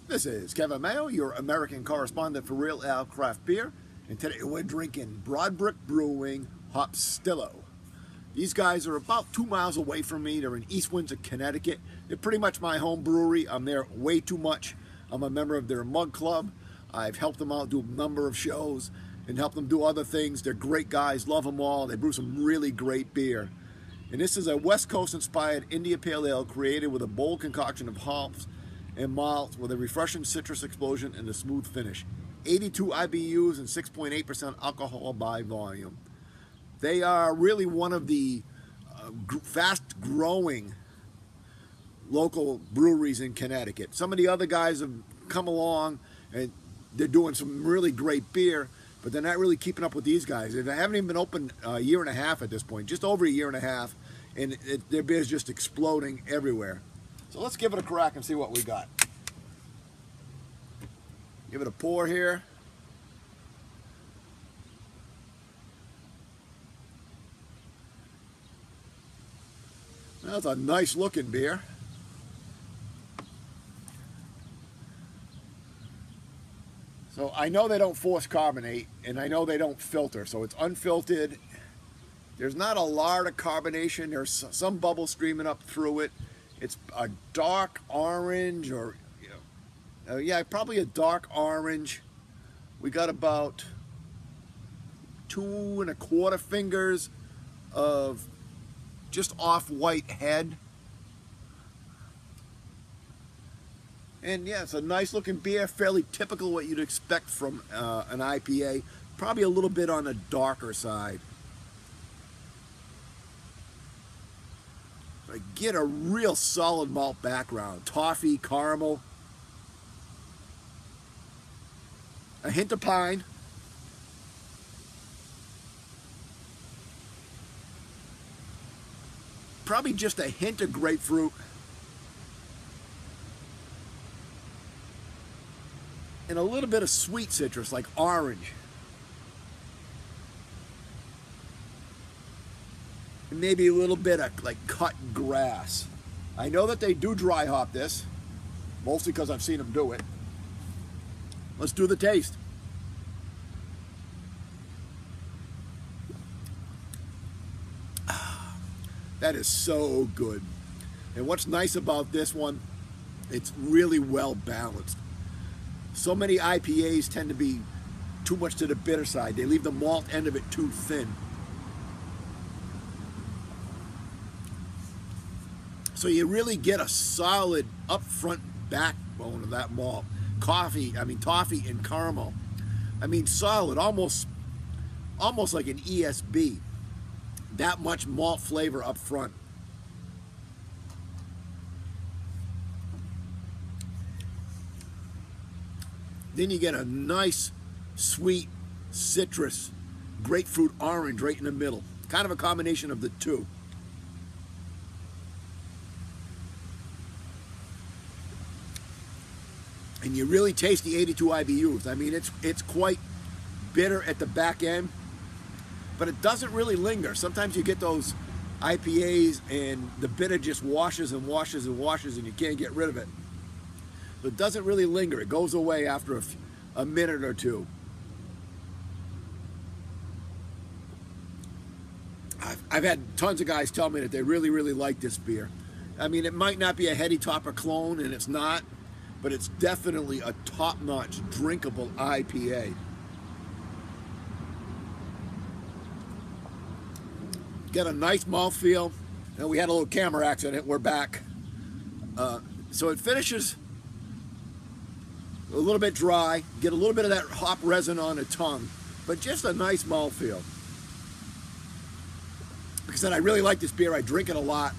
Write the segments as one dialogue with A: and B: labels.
A: This is Kevin Mayo, your American correspondent for Real Ale Craft Beer, and today we're drinking Brook Brewing Hopstillo. These guys are about 2 miles away from me. They're in East Windsor, Connecticut. They're pretty much my home brewery. I'm there way too much. I'm a member of their mug club. I've helped them out do a number of shows and helped them do other things. They're great guys, love them all. They brew some really great beer. And this is a West Coast inspired India Pale Ale created with a bold concoction of hops and malts with a refreshing citrus explosion and a smooth finish. 82 IBUs and 6.8% alcohol by volume. They are really one of the fast-growing local breweries in Connecticut. Some of the other guys have come along and they're doing some really great beer, but they're not really keeping up with these guys. They haven't even been open a year and a half at this point, just over a year and a half, and their beer's just exploding everywhere. So let's give it a crack and see what we got. Give it a pour here. That's a nice looking beer. So I know they don't force carbonate, and I know they don't filter, so it's unfiltered. There's not a lot of carbonation. There's some bubbles streaming up through it. It's a dark orange, or yeah, probably a dark orange. We got about 2 1/4 fingers of just off-white head. And yeah, it's a nice looking beer, fairly typical what you'd expect from an IPA. Probably a little bit on the darker side. I get a real solid malt background. Toffee, caramel, a hint of pine. Probably just a hint of grapefruit. And a little bit of sweet citrus, like orange. And maybe a little bit of like cut grass. I know that they do dry hop this, mostly because I've seen them do it. Let's do the taste. That is so good. And what's nice about this one, it's really well balanced. So many IPAs tend to be too much to the bitter side. They leave the malt end of it too thin. So you really get a solid upfront backbone of that malt. Toffee and caramel. Solid, almost like an ESB. That much malt flavor up front. Then you get a nice, sweet, citrus, grapefruit orange right in the middle. Kind of a combination of the two. And you really taste the 82 IBUs. It's quite bitter at the back end, but it doesn't really linger. Sometimes you get those IPAs and the bitter just washes and washes and washes and you can't get rid of it. So it doesn't really linger. It goes away after a minute or two. I've had tons of guys tell me that they really, really like this beer. It might not be a heady topper clone, and it's not, but it's definitely a top-notch drinkable IPA. Got a nice mouthfeel. And we had a little camera accident. We're back. So it finishes a little bit dry. Get a little bit of that hop resin on the tongue, but just a nice mouthfeel. Like I said, I really like this beer. I drink it a lot.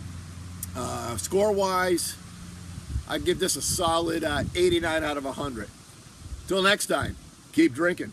A: Score-wise, I'd give this a solid 89 out of 100. Till next time, keep drinking.